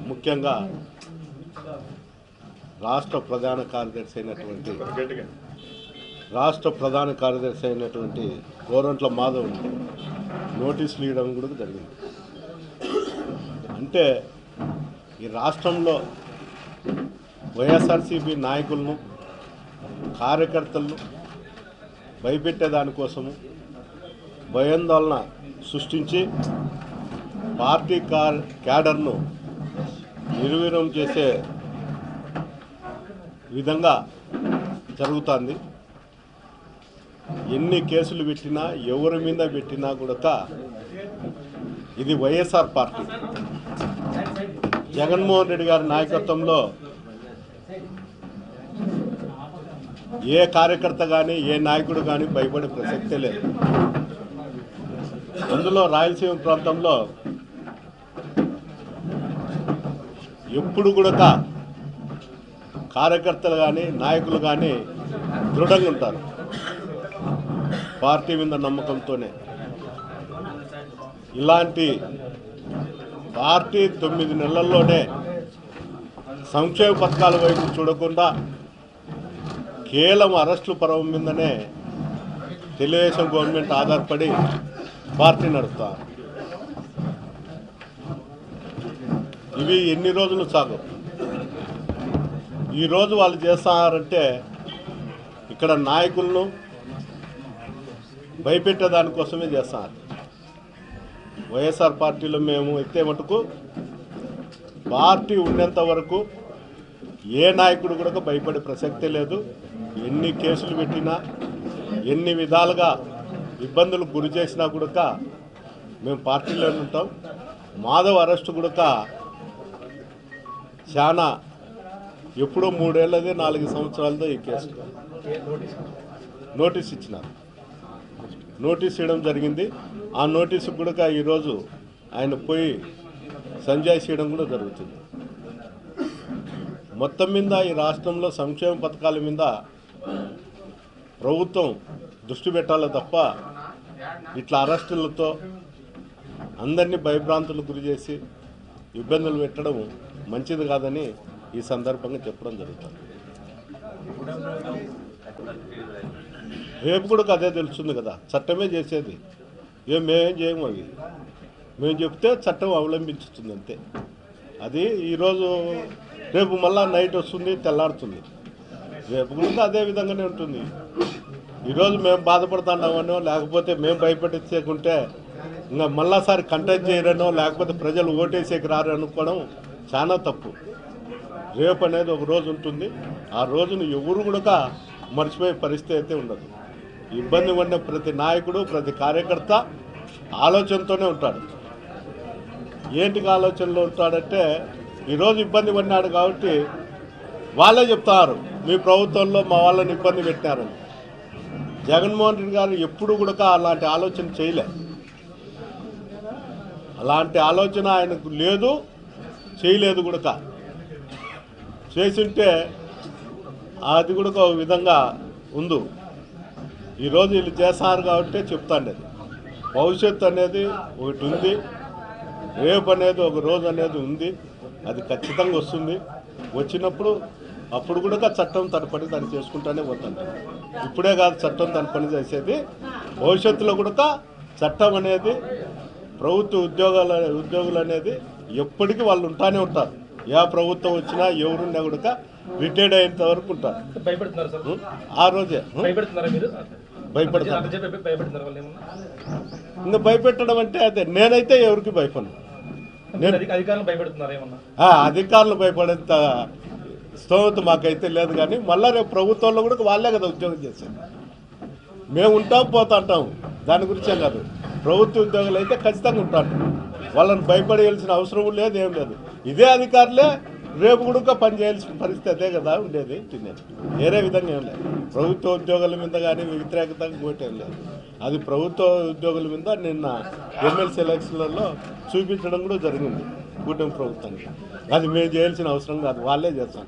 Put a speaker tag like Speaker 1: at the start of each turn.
Speaker 1: ముఖ్యంగా రాష్ట్ర ప్రధాన కార్యదర్శి అయినటువంటి గోరంట్ల మాధవ్ నోటీసులు ఇవ్వడం కూడా జరిగింది. అంటే ఈ రాష్ట్రంలో వైఎస్ఆర్సీపీ నాయకులను కార్యకర్తలను భయపెట్టేదానికోసము భయాందోళన సృష్టించి పార్టీ క్యాడర్ను నిర్వీర్యం చేసే విధంగా జరుగుతుంది. ఎన్ని కేసులు పెట్టినా ఎవరి మీద పెట్టినా కూడా ఇది వైఎస్ఆర్ పార్టీ జగన్మోహన్ రెడ్డి గారి నాయకత్వంలో ఏ కార్యకర్త కానీ ఏ నాయకుడు కానీ భయపడే ప్రసక్తే లేదు. అందులో రాయలసీమ ప్రాంతంలో ఎప్పుడు కూడా కార్యకర్తలు కానీ నాయకులు కానీ దృఢంగా ఉంటారు. పార్టీ మీద నమ్మకంతోనే ఇలాంటి పార్టీ 9 నెలల్లోనే సంక్షేమ పథకాల వైపు చూడకుండా కేవలం అరెస్టుల పర్వం మీదనే తెలుగుదేశం గవర్నమెంట్ ఆధారపడి పార్టీ నడుపుతారు. ఇవి ఎన్ని రోజులు సాగు. ఈరోజు వాళ్ళు చేస్తున్నారంటే ఇక్కడ నాయకులను భయపెట్టేదానికోసమే చేస్తున్నారు. వైఎస్ఆర్ పార్టీలో మేము అయితే మటుకు పార్టీ ఉన్నంత వరకు ఏ నాయకుడు కూడా భయపడే ప్రసక్తే లేదు. ఎన్ని కేసులు పెట్టినా ఎన్ని విధాలుగా ఇబ్బందులు గురి చేసినా కూడా మేము పార్టీలో ఉంటాం. మాధవ్ అరెస్టు కూడా చాలా ఎప్పుడో 3 ఏళ్ళదే 4 సంవత్సరాలతో ఈ కేసు నోటీస్ ఇచ్చినారు. నోటీస్ ఇవ్వడం జరిగింది. ఆ నోటీసు కూడా ఈరోజు ఆయన పోయి సంజయ్ చేయడం కూడా జరుగుతుంది. మొత్తం మీద ఈ రాష్ట్రంలో సంక్షేమ పథకాల మీద ప్రభుత్వం దృష్టి పెట్టాలి తప్ప ఇట్లా అరెస్టులతో అందరినీ భయభ్రాంతులకు గురి చేసి ఇబ్బందులు పెట్టడం మంచిది కాదని ఈ సందర్భంగా చెప్పడం జరుగుతుంది. రేపు కూడా అదే తెలుస్తుంది కదా, చట్టమే చేసేది. మేమేం చేయము. అవి మేము చెప్తే చట్టం అవలంబించుతుంది అంతే. అది ఈరోజు రేపు మళ్ళా నైట్ వస్తుంది, తెల్లారుతుంది. రేపు కూడా అదే విధంగానే ఉంటుంది. ఈరోజు మేము బాధపడుతున్నామనో లేకపోతే మేము భయపెట్టేకుంటే ఇంకా మళ్ళాసారి కంటెస్ట్ చేయరనో లేకపోతే ప్రజలు ఓటేసేకి రారు అనుకోవడం చాలా తప్పు. రేపు అనేది ఒక రోజు ఉంటుంది. ఆ రోజును ఎవరు కూడా మర్చిపోయే పరిస్థితి అయితే ఉండదు. ఇబ్బంది పడిన ప్రతి నాయకుడు ప్రతి కార్యకర్త ఆలోచనతోనే ఉంటాడు. ఏంటికి ఆలోచనలో ఉంటాడంటే ఈరోజు ఇబ్బంది పడినాడు కాబట్టి వాళ్ళే చెప్తారు మీ ప్రభుత్వంలో మా వాళ్ళని ఇబ్బంది పెట్టినారని. జగన్మోహన్ రెడ్డి గారు ఎప్పుడు కూడా అలాంటి ఆలోచన చేయలే. అలాంటి ఆలోచన ఆయనకు లేదు, చేయలేదు కూడా. చేసింటే అది కూడా ఒక విధంగా ఉంది. ఈరోజు వీళ్ళు చేస్తారు కాబట్టి చెప్తాండి. భవిష్యత్తు అనేది ఒకటి ఉంది, రేపు అనేది ఒక రోజు అనేది ఉంది. అది ఖచ్చితంగా వస్తుంది. వచ్చినప్పుడు అప్పుడు కూడా చట్టం తన పని తను చేసుకుంటానే పోతుంది. ఇప్పుడే కాదు చట్టం తన పని చేసేది, భవిష్యత్తులో కూడా చట్టం అనేది ప్రభుత్వ ఉద్యోగులు అనేది ఎప్పటికీ వాళ్ళు ఉంటానే ఉంటారు. ఏ ప్రభుత్వం వచ్చినా ఎవరున్నా కూడా రిటైర్డ్ అయ్యేంత వరకు ఉంటారు. ఆ రోజే భయపడతారు. ఇంకా భయపెట్టడం అంటే అదే. నేనైతే ఎవరికి భయపడను. అధికారులు భయపడేంత స్తోమత మాకైతే లేదు. కానీ మళ్ళీ రేపు ప్రభుత్వంలో కూడా వాళ్ళే కదా ఉద్యోగం చేసేది. మేము ఉంటాం పోతాంటాం, దాని గురించే కాదు. ప్రభుత్వ ఉద్యోగులు అయితే ఖచ్చితంగా ఉంటారు. వాళ్ళని భయపడేయాల్సిన అవసరం లేదు, ఏం లేదు. ఇదే అధికారులే రేపు కూడా పని చేయాల్సిన పరిస్థితి అదే కదా ఉండేది, తినేది. వేరే విధంగా ఏం లేదు. ప్రభుత్వ ఉద్యోగుల మీద కానీ వ్యతిరేకత ఏం లేదు. అది ప్రభుత్వ ఉద్యోగుల మీద నిన్న ఎమ్మెల్సీ ఎలక్షన్లలో చూపించడం కూడా జరిగింది కూటమి ప్రభుత్వానికి. అది మేము చేయాల్సిన అవసరం కాదు, వాళ్ళే చేస్తాం.